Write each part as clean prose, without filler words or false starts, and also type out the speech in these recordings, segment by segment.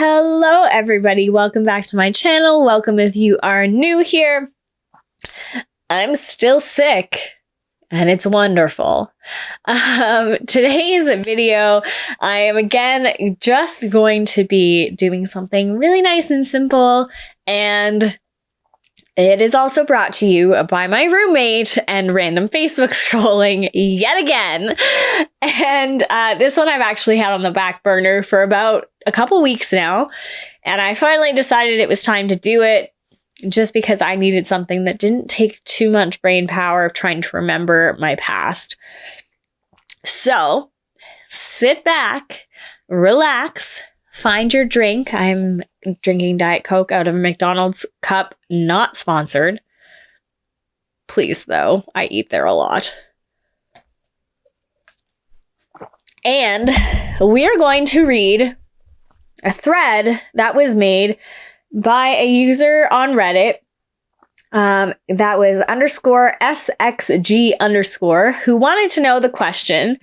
Hello, everybody. Welcome back to my channel. Welcome if you are new here. I'm still sick, and it's wonderful. Today's video, I am again just going to be doing something really nice and simple, and it is also brought to you by my roommate and random Facebook scrolling yet again. And this one I've actually had on the back burner for about a couple weeks now. And I finally decided it was time to do it just because I needed something that didn't take too much brain power of trying to remember my past. So sit back, relax, find your drink. I'm drinking Diet Coke out of a McDonald's cup, not sponsored. Please, though. I eat there a lot. And we are going to read a thread that was made by a user on Reddit. That was _SXG_, who wanted to know the question: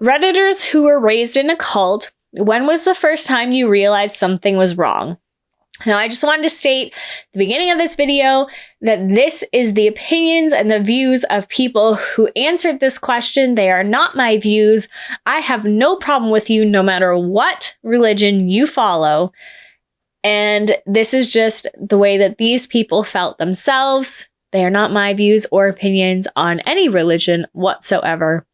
Redditors who were raised in a cult, when was the first time you realized something was wrong? Now, I just wanted to state at the beginning of this video that this is the opinions and the views of people who answered this question. They are not my views. I have no problem with you no matter what religion you follow. And this is just the way that these people felt themselves. They are not my views or opinions on any religion whatsoever.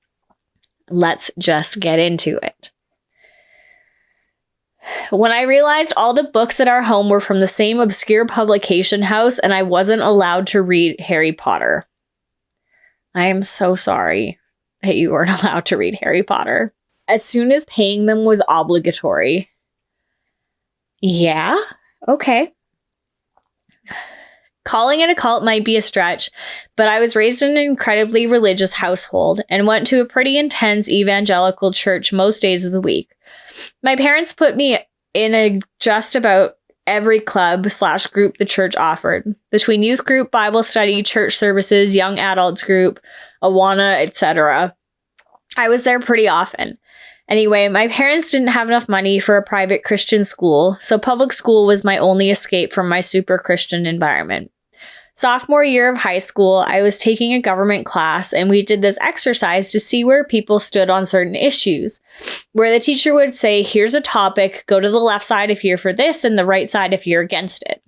Let's just get into it. When I realized all the books at our home were from the same obscure publication house and I wasn't allowed to read Harry Potter. I am so sorry that you weren't allowed to read Harry Potter. As soon as paying them was obligatory. Yeah, okay. Calling it a cult might be a stretch, but I was raised in an incredibly religious household and went to a pretty intense evangelical church most days of the week. My parents put me in just about every club/group the church offered, between youth group, Bible study, church services, young adults group, Awana, etc. I was there pretty often. Anyway, my parents didn't have enough money for a private Christian school, so public school was my only escape from my super Christian environment. Sophomore year of high school, I was taking a government class, and we did this exercise to see where people stood on certain issues, where the teacher would say, here's a topic, go to the left side if you're for this, and the right side if you're against it.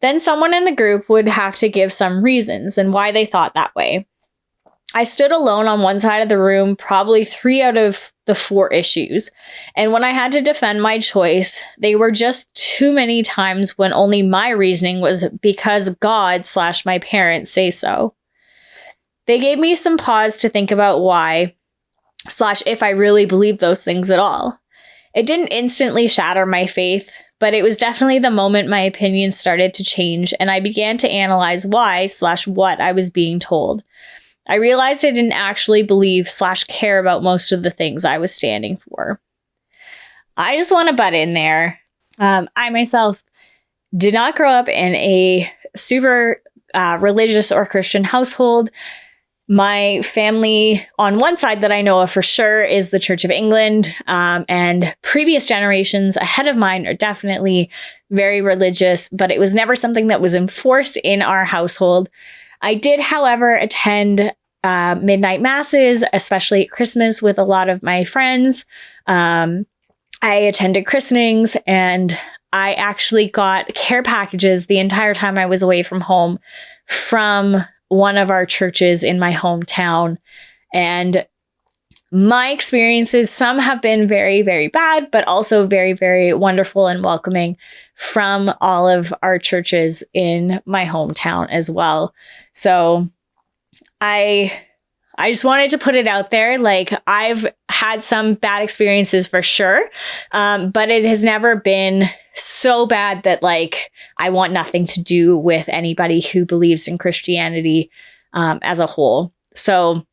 Then someone in the group would have to give some reasons and why they thought that way. I stood alone on one side of the room, probably 3 out of the 4 issues. And when I had to defend my choice, they were just too many times when only my reasoning was because God/my parents say so. They gave me some pause to think about why/if I really believed those things at all. It didn't instantly shatter my faith, but it was definitely the moment my opinion started to change and I began to analyze why/what I was being told. I realized I didn't actually believe/care about most of the things I was standing for. I just want to butt in there. I myself did not grow up in a super religious or Christian household. My family on one side that I know of for sure is the Church of England, and previous generations ahead of mine are definitely very religious, but it was never something that was enforced in our household. I did, however, attend midnight masses, especially at Christmas with a lot of my friends. I attended christenings, and I actually got care packages the entire time I was away from home from one of our churches in my hometown. And my experiences, some have been very, very bad, but also very, very wonderful and welcoming from all of our churches in my hometown as well. So I just wanted to put it out there. Like, I've had some bad experiences for sure, but it has never been so bad that like I want nothing to do with anybody who believes in Christianity as a whole. So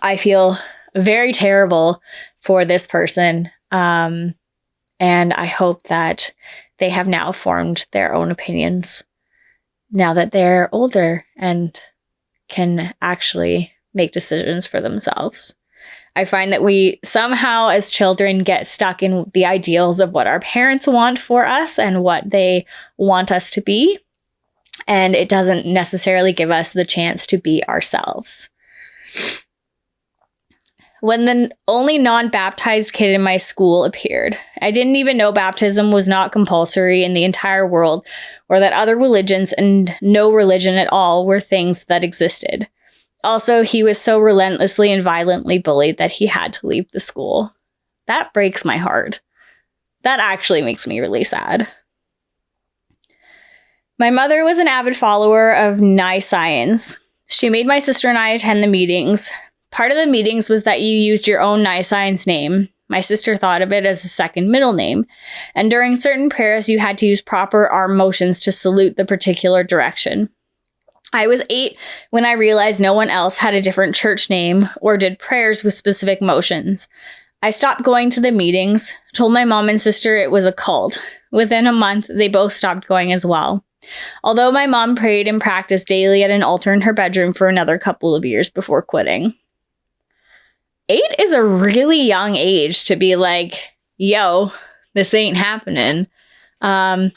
I feel very terrible for this person, and I hope that they have now formed their own opinions now that they're older and can actually make decisions for themselves. I find that we somehow as children get stuck in the ideals of what our parents want for us and what they want us to be. And it doesn't necessarily give us the chance to be ourselves. When the only non-baptized kid in my school appeared, I didn't even know baptism was not compulsory in the entire world, or that other religions and no religion at all were things that existed. Also, he was so relentlessly and violently bullied that he had to leave the school. That breaks my heart. That actually makes me really sad. My mother was an avid follower of Nye Science. She made my sister and I attend the meetings. Part of the meetings was that you used your own Nye Science name. My sister thought of it as a second middle name. And during certain prayers, you had to use proper arm motions to salute the particular direction. I was 8 when I realized no one else had a different church name or did prayers with specific motions. I stopped going to the meetings, told my mom and sister it was a cult. Within a month, they both stopped going as well. Although my mom prayed and practiced daily at an altar in her bedroom for another couple of years before quitting. 8 is a really young age to be like, yo, this ain't happening. I'm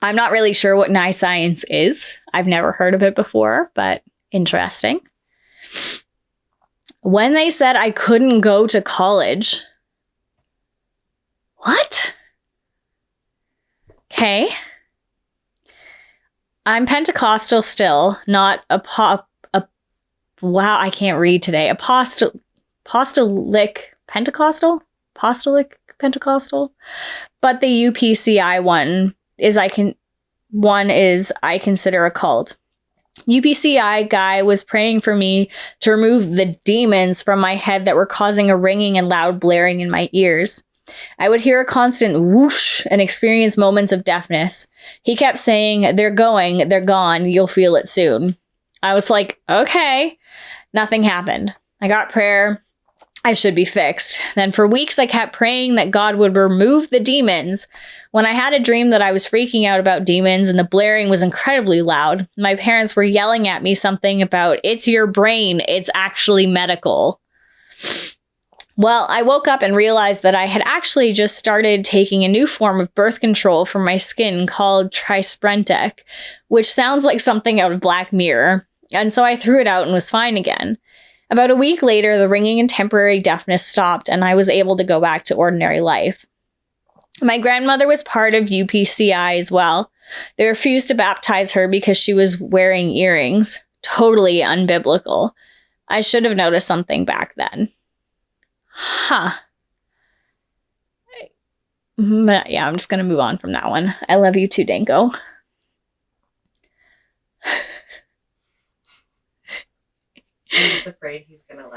not really sure what Nye Science is. I've never heard of it before, but interesting. When they said I couldn't go to college. What? Okay. I'm Pentecostal still, not wow, I can't read today. Apostolic Pentecostal? Apostolic Pentecostal? But the UPCI one is I consider a cult. UPCI guy was praying for me to remove the demons from my head that were causing a ringing and loud blaring in my ears. I would hear a constant whoosh and experience moments of deafness. He kept saying, they're going, they're gone, you'll feel it soon. I was like, okay. Nothing happened. I got prayer. I should be fixed. Then for weeks, I kept praying that God would remove the demons. When I had a dream that I was freaking out about demons and the blaring was incredibly loud, my parents were yelling at me something about, it's your brain, it's actually medical. Well, I woke up and realized that I had actually just started taking a new form of birth control for my skin called Trisprentec, which sounds like something out of Black Mirror. And so I threw it out and was fine again. About a week later, the ringing and temporary deafness stopped, and I was able to go back to ordinary life. My grandmother was part of UPCI as well. They refused to baptize her because she was wearing earrings. Totally unbiblical. I should have noticed something back then. Huh. But yeah, I'm just going to move on from that one. I love you too, Danko. I'm just afraid he's going to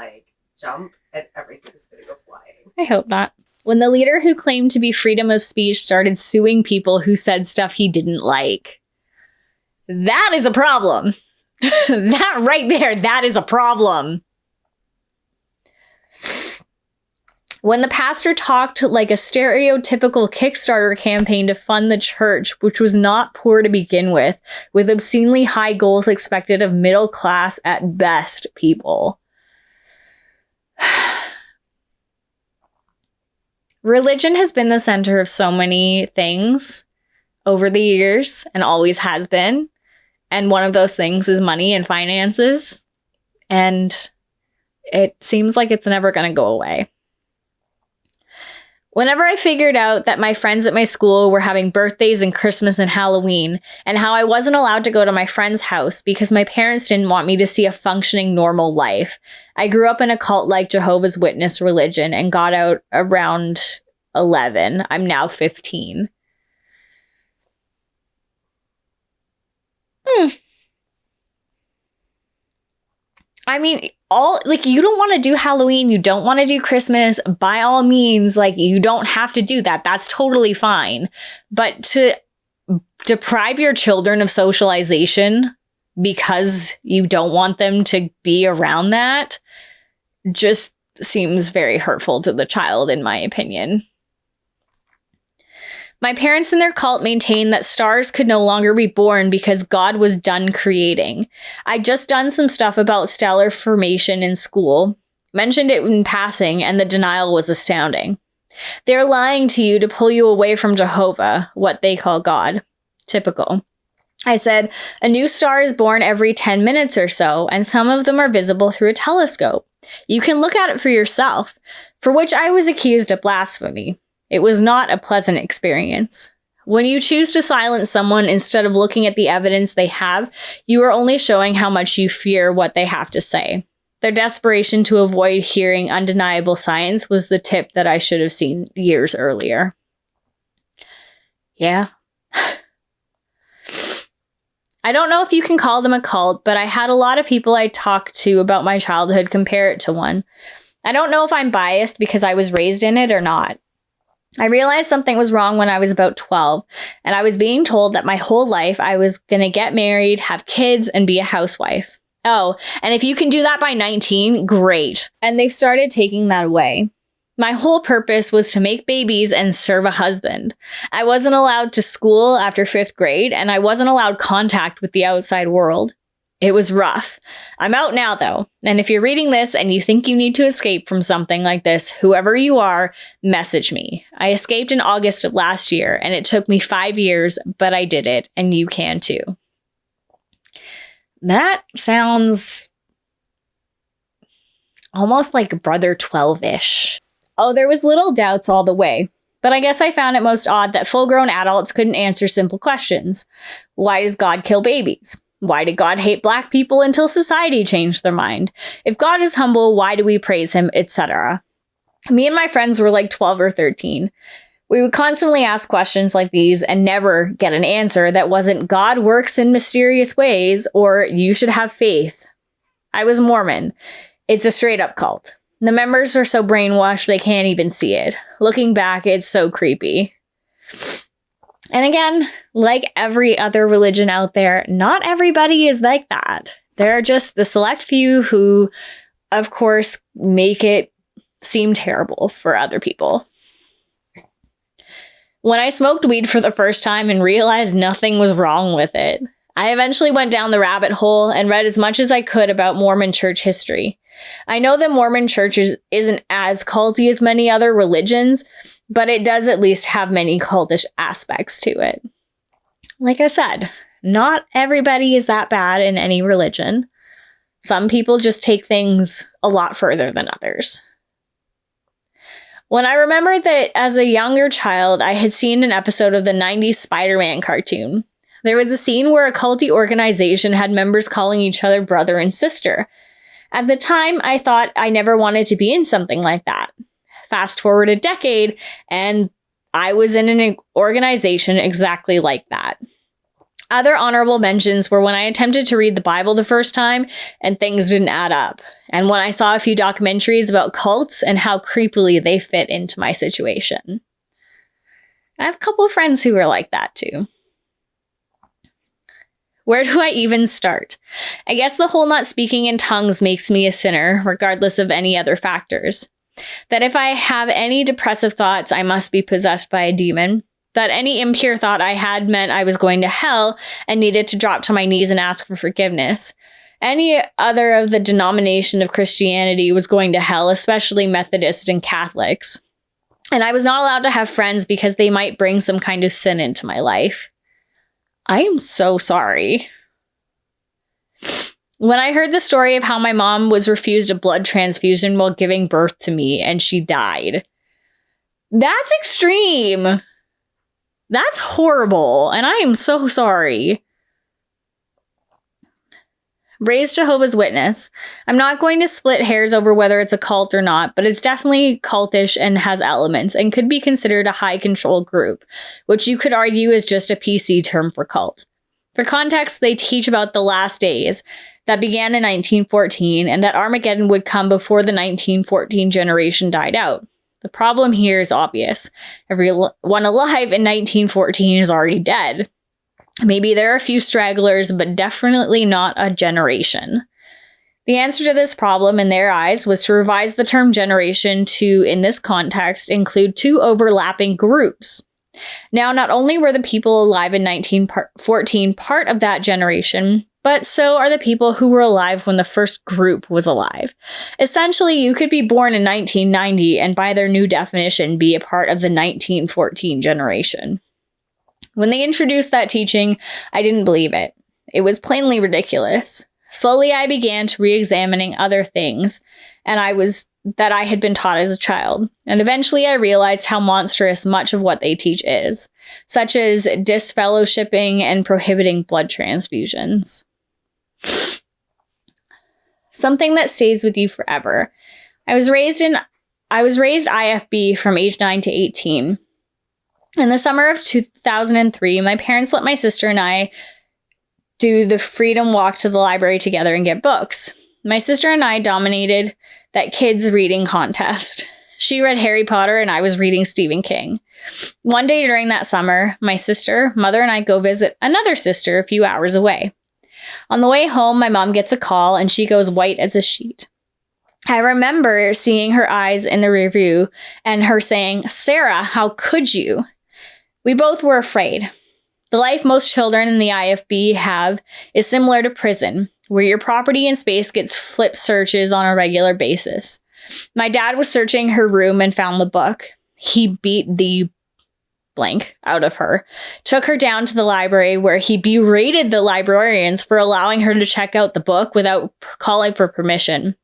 jump and everything's going to go flying. I hope not. When the leader who claimed to be freedom of speech started suing people who said stuff he didn't like. That is a problem. That right there, that is a problem. When the pastor talked like a stereotypical Kickstarter campaign to fund the church, which was not poor to begin with obscenely high goals expected of middle class at best people. Religion has been the center of so many things over the years and always has been. And one of those things is money and finances. And it seems like it's never going to go away. Whenever I figured out that my friends at my school were having birthdays and Christmas and Halloween, and how I wasn't allowed to go to my friend's house because my parents didn't want me to see a functioning normal life, I grew up in a cult like Jehovah's Witness religion and got out around 11. I'm now 15. I mean, you don't want to do Halloween, you don't want to do Christmas, by all means, you don't have to do that. That's totally fine. But to deprive your children of socialization because you don't want them to be around that just seems very hurtful to the child, in my opinion. My parents and their cult maintained that stars could no longer be born because God was done creating. I'd just done some stuff about stellar formation in school. mentioned it in passing, and the denial was astounding. They're lying to you to pull you away from Jehovah, what they call God. Typical. I said, a new star is born every 10 minutes or so, and some of them are visible through a telescope. You can look at it for yourself, for which I was accused of blasphemy. It was not a pleasant experience. When you choose to silence someone instead of looking at the evidence they have, you are only showing how much you fear what they have to say. Their desperation to avoid hearing undeniable science was the tip that I should have seen years earlier. Yeah. I don't know if you can call them a cult, but I had a lot of people I talked to about my childhood compare it to one. I don't know if I'm biased because I was raised in it or not. I realized something was wrong when I was about 12, and I was being told that my whole life I was going to get married, have kids, and be a housewife. Oh, and if you can do that by 19, great. And they've started taking that away. My whole purpose was to make babies and serve a husband. I wasn't allowed to school after 5th grade, and I wasn't allowed contact with the outside world. It was rough. I'm out now, though, and if you're reading this and you think you need to escape from something like this, whoever you are, message me. I escaped in August of last year, and it took me 5 years, but I did it, and you can too. That sounds almost like Brother 12-ish. Oh, there was little doubts all the way, but I guess I found it most odd that full-grown adults couldn't answer simple questions. Why does God kill babies? Why did God hate black people until society changed their mind? If God is humble, why do we praise him, etc.? Me and my friends were like 12 or 13. We would constantly ask questions like these and never get an answer that wasn't God works in mysterious ways or you should have faith. I was Mormon. It's a straight-up cult. The members are so brainwashed they can't even see it. Looking back, it's so creepy. And again, like every other religion out there, not everybody is like that. There are just the select few who, of course, make it seem terrible for other people. When I smoked weed for the first time and realized nothing was wrong with it, I eventually went down the rabbit hole and read as much as I could about Mormon church history. I know the Mormon church isn't as culty as many other religions, but it does at least have many cultish aspects to it. Like I said, not everybody is that bad in any religion. Some people just take things a lot further than others. When I remembered that as a younger child, I had seen an episode of the 90s Spider-Man cartoon. There was a scene where a culty organization had members calling each other brother and sister. At the time, I thought I never wanted to be in something like that. Fast forward a decade, and I was in an organization exactly like that. Other honorable mentions were when I attempted to read the Bible the first time, and things didn't add up. And when I saw a few documentaries about cults and how creepily they fit into my situation. I have a couple of friends who are like that too. Where do I even start? I guess the whole not speaking in tongues makes me a sinner, regardless of any other factors. That if I have any depressive thoughts, I must be possessed by a demon. That any impure thought I had meant I was going to hell and needed to drop to my knees and ask for forgiveness. Any other of the denomination of Christianity was going to hell, especially Methodists and Catholics. And I was not allowed to have friends because they might bring some kind of sin into my life. I am so sorry. When I heard the story of how my mom was refused a blood transfusion while giving birth to me and she died, that's extreme. That's horrible, and I am so sorry. Raised Jehovah's Witness. I'm not going to split hairs over whether it's a cult or not, but it's definitely cultish and has elements and could be considered a high control group, which you could argue is just a PC term for cult. For context, they teach about the last days that began in 1914 and that Armageddon would come before the 1914 generation died out. The problem here is obvious. Everyone alive in 1914 is already dead. Maybe there are a few stragglers, but definitely not a generation. The answer to this problem, in their eyes, was to revise the term generation to, in this context, include two overlapping groups. Now, not only were the people alive in 1914 part of that generation, but so are the people who were alive when the first group was alive. Essentially, you could be born in 1990 and by their new definition be a part of the 1914 generation. When they introduced that teaching, I didn't believe it. It was plainly ridiculous. Slowly, I began to re-examining other things that I had been taught as a child, and eventually I realized how monstrous much of what they teach is, such as disfellowshipping and prohibiting blood transfusions. Something that stays with you forever. I was raised IFB from age 9 to 18. In the summer of 2003, my parents let my sister and I do the freedom walk to the library together and get books. My sister and I dominated that kids' reading contest. She read Harry Potter and I was reading Stephen King. One day during that summer, my sister, mother, and I go visit another sister a few hours away. On the way home, my mom gets a call and she goes white as a sheet. I remember seeing her eyes in the rearview and her saying, "Sarah, how could you?" We both were afraid. The life most children in the IFB have is similar to prison, where your property and space gets flip searches on a regular basis. My dad was searching her room and found the book. He beat the blank out of her, took her down to the library where he berated the librarians for allowing her to check out the book without calling for permission.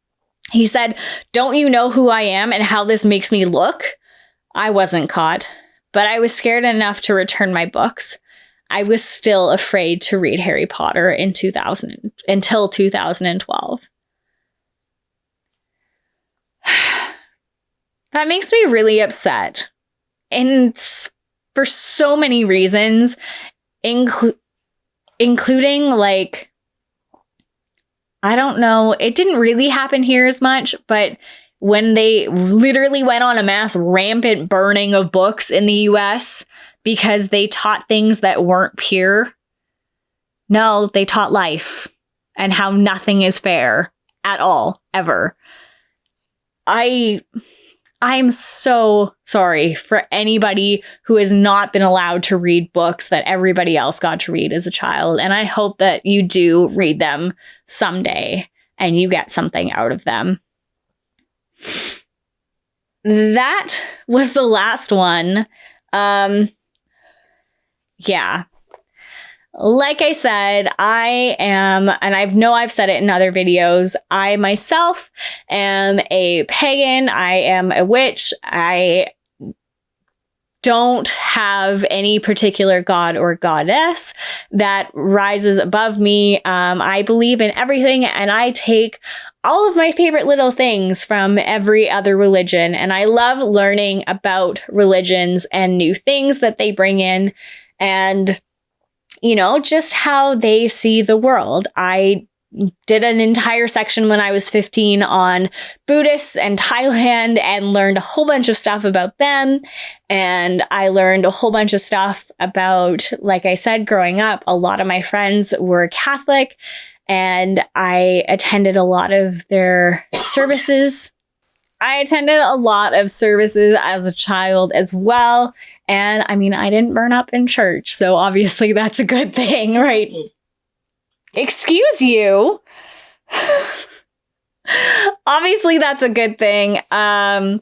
He said, "Don't you know who I am and how this makes me look?" I wasn't caught, but I was scared enough to return my books. I was still afraid to read Harry Potter until 2012. That makes me really upset. And for so many reasons, including, like, I don't know, it didn't really happen here as much, but when they literally went on a mass rampant burning of books in the US because they taught things that weren't pure. No, they taught life and how nothing is fair at all, ever. I'm so sorry for anybody who has not been allowed to read books that everybody else got to read as a child. And I hope that you do read them someday and you get something out of them. That was the last one. Yeah. Like I said, I am, and I know I've said it in other videos, I myself am a pagan. I am a witch. I don't have any particular god or goddess that rises above me. I believe in everything, and I take all of my favorite little things from every other religion. And I love learning about religions and new things that they bring in and, you know, just how they see the world. I did an entire section when I was 15 on Buddhists and Thailand and learned a whole bunch of stuff about them. And I learned a whole bunch of stuff about, like I said, growing up, a lot of my friends were Catholic and I attended a lot of their services. I attended a lot of services as a child as well. And I mean, I didn't burn up in church, so obviously that's a good thing, right? Excuse you. Obviously that's a good thing. And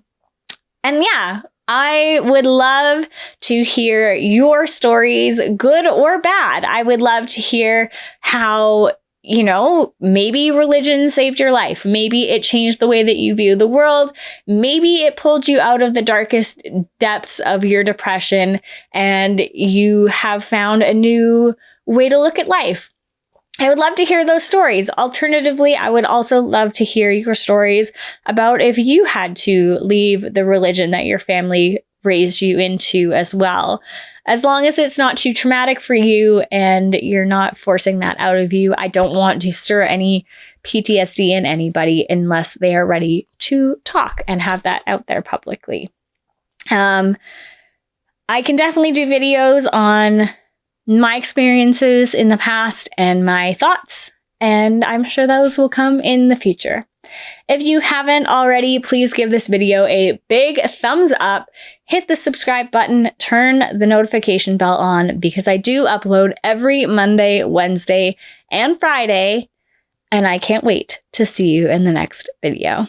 yeah, I would love to hear your stories, good or bad. I would love to hear how, you know, maybe religion saved your life. Maybe it changed the way that you view the world. Maybe it pulled you out of the darkest depths of your depression and you have found a new way to look at life. I would love to hear those stories. Alternatively, I would also love to hear your stories about if you had to leave the religion that your family raised you into as well. As long as it's not too traumatic for you and you're not forcing that out of you, I don't want to stir any PTSD in anybody unless they are ready to talk and have that out there publicly. I can definitely do videos on my experiences in the past and my thoughts, and I'm sure those will come in the future. If you haven't already, please give this video a big thumbs up, hit the subscribe button, turn the notification bell on because I do upload every Monday, Wednesday, and Friday, and I can't wait to see you in the next video.